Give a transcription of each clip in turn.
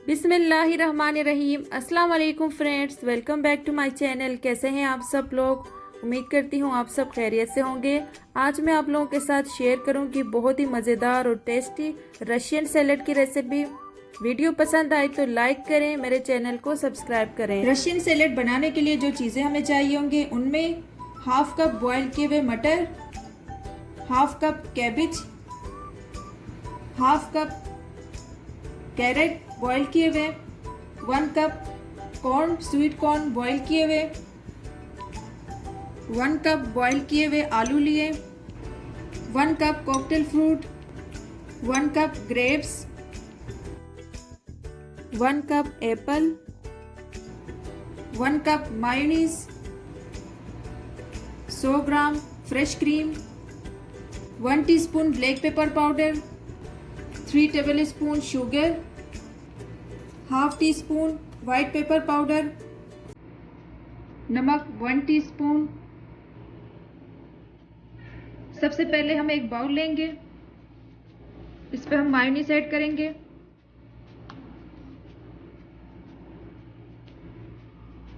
बिस्मिल्लाहिर्रहमानिर्रहीम। अस्सलाम वालेकुम friends, welcome back to my channel. कैसे हैं आप सब लोग? उम्मीद करती हूँ आप सब खैरियत से होंगे। आज मैं आप लोगों के साथ शेयर करूँगी बहुत ही मज़ेदार और टेस्टी रशियन सैलेड की रेसिपी। वीडियो पसंद आए तो लाइक करें, मेरे चैनल को सब्सक्राइब करें। रशियन सैलेड बनाने के लिए जो चीज़ें हमें चाहिए होंगे उनमें हाफ कप बॉयल किए हुए मटर, half cup cabbage, half cup carrot boil किए हुए, 1 cup corn sweet corn boil किए हुए, 1 कप बॉईल किए हुए आलू लिए, 1 cup cocktail fruit, 1 cup grapes, 1 cup apple, 1 cup mayonnaise, 100 gram fresh cream, 1 teaspoon black pepper powder, 3 tablespoon sugar, half teaspoon white pepper powder, नमक 1 teaspoon. सबसे पहले हम एक बाउल लेंगे, इस पर हम मायोनीज ऐड करेंगे,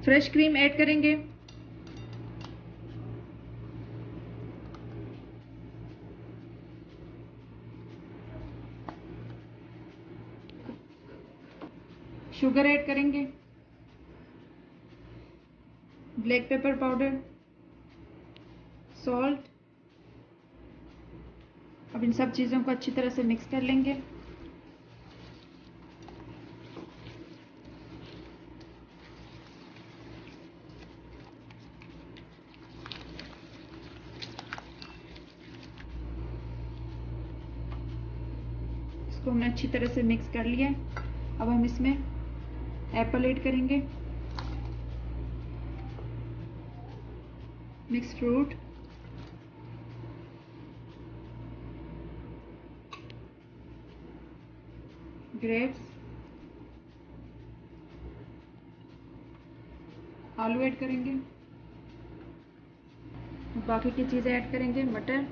फ्रेश क्रीम ऐड करेंगे, शुगर ऐड करेंगे, ब्लैक पेपर पाउडर, सॉल्ट। अब इन सब चीज़ों को अच्छी तरह से मिक्स कर लेंगे। इसको हमने अच्छी तरह से मिक्स कर लिया। अब हम इसमें एप्पल ऐड करेंगे, मिक्स फ्रूट, ग्रेप्स, आलू ऐड करेंगे, बाकी की चीज़ें ऐड करेंगे, मटर,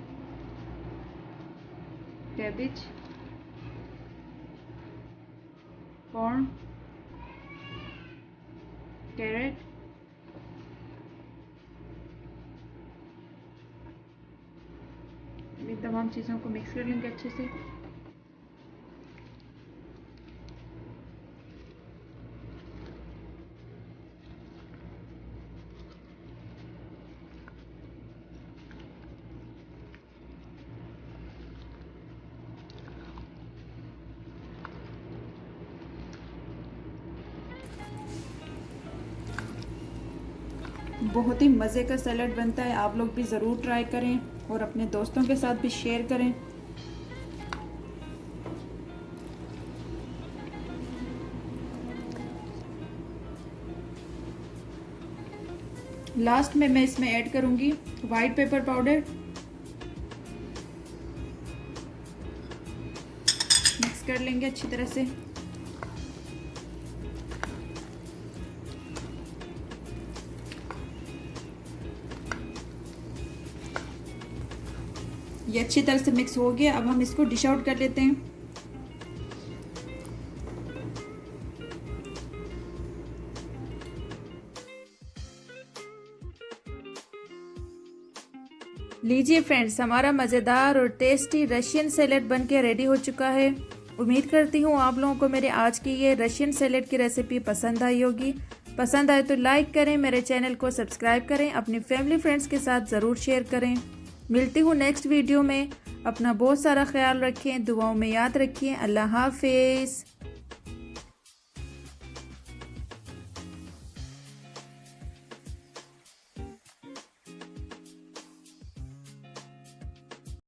कैबिज, कॉर्न, कैरेट, इन तमाम चीज़ों को मिक्स कर लेंगे अच्छे से। बहुत ही मज़े का सैलेड बनता है, आप लोग भी ज़रूर ट्राई करें और अपने दोस्तों के साथ भी शेयर करें। लास्ट में मैं इसमें ऐड करूंगी वाइट पेपर पाउडर, मिक्स कर लेंगे अच्छी तरह से। ये अच्छी तरह से मिक्स हो गया। अब हम इसको डिश आउट कर लेते हैं। लीजिए फ्रेंड्स, हमारा मज़ेदार और टेस्टी रशियन सैलेड बनके रेडी हो चुका है। उम्मीद करती हूँ आप लोगों को मेरे आज की ये रशियन सैलेड की रेसिपी पसंद आई होगी। पसंद आए तो लाइक करें, मेरे चैनल को सब्सक्राइब करें, अपनी फैमिली फ्रेंड्स के साथ ज़रूर शेयर करें। मिलती हूँ नेक्स्ट वीडियो में। अपना बहुत सारा ख्याल रखें, दुआओं में याद रखिए। अल्लाह हाफिज़।